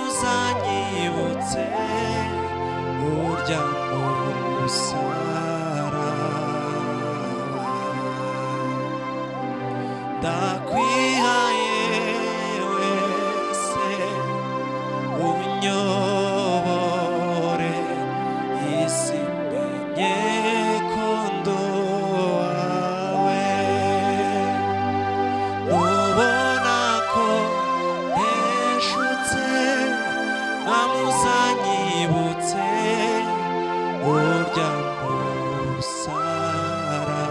mwamuzanyibutse urya musaraba ndakwihaye wese unyobore isi menye ko nduwawe ubona ko nteshutse mwamuzanyibutse urya musaraba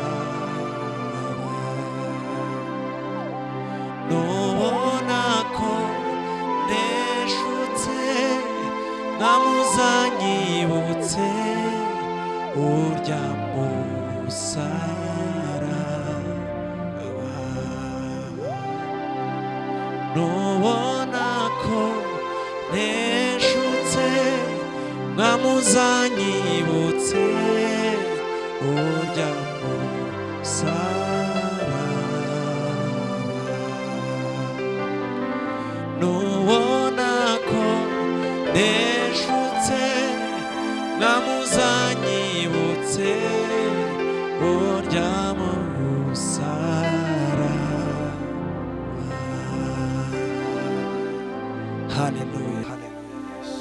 nubona ko nteshutse mwamuzanyibutse urya musaraba nubona ko nteshutse mwamuzanyibutse urya musaraba nubona ko nteshutse mwamuzanyibutse urya musaraba. Hallelujah, hallelujah.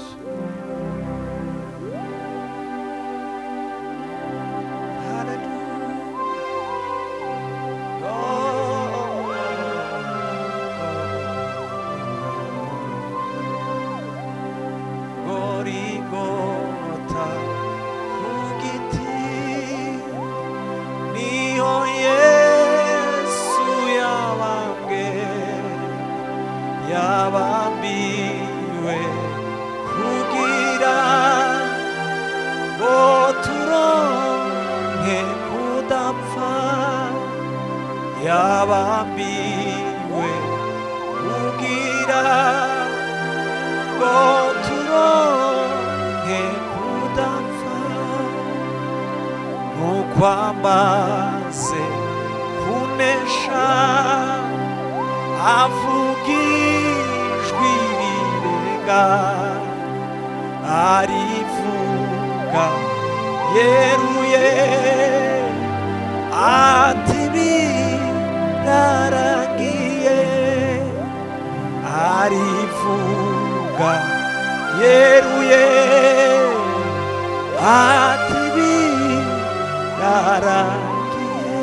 yabambiwe kugira ngo turonke kudapfa yabambiwe kugira ngo turonke kudapfa nukwamaze kunesha avugijwi rirenga arivuga yeruye ati birarangiye arivuga yeruye ati birarangiye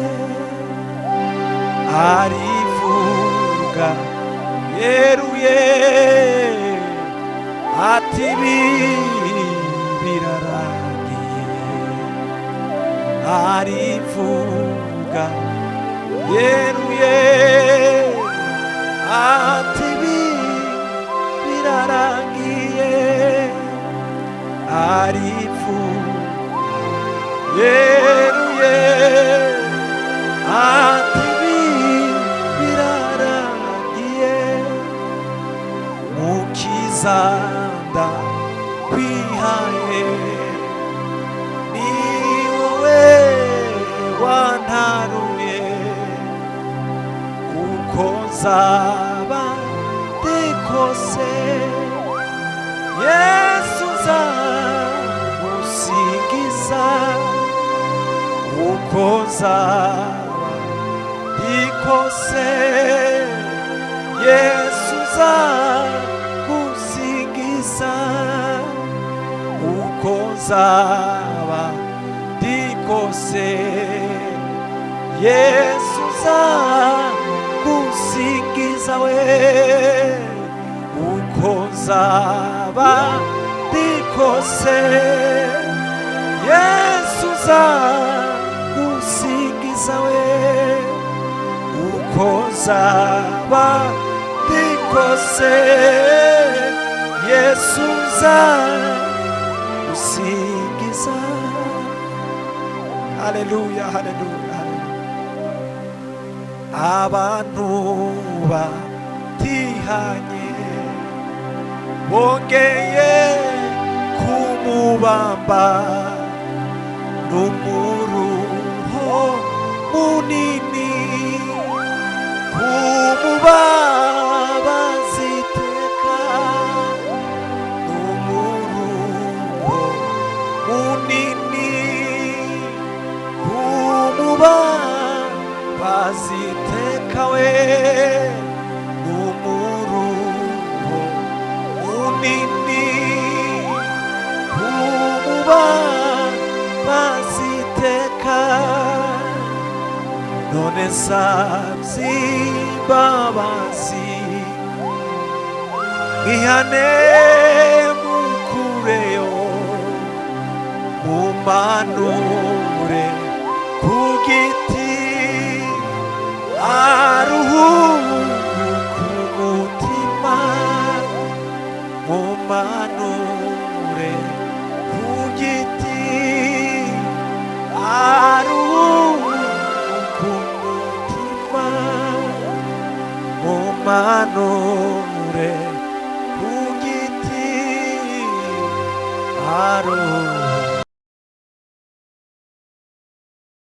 arivuga yeruye ati birarangiye arivuga yeruye ati birarangiye arivuga yeruye ati Mukizanda kwihaye ni wowe wantaruye uko nzaba ndi kose Yesu nzagusingiza uko nzaba ndi kose Yesu nzagusingiza uko nzaba ndi kose Yesu nzagusingiza we uko nzaba ndi kose Yesu nzagusingiza we uko nzaba ndi kose Yesu nzagusingiza. Haleluya, haleluya, haleluya. Abantu batihanye bongeye kumubamba n'umuruho munini kumubabaza iteka bazitekawe n'umuruho munini kumuba baziteka none nsavye imbabazi ihane mukureyo mumanure ku giti aruhuka umutima mumanure ku giti aruhuka umutima mumanure ku giti aruhuka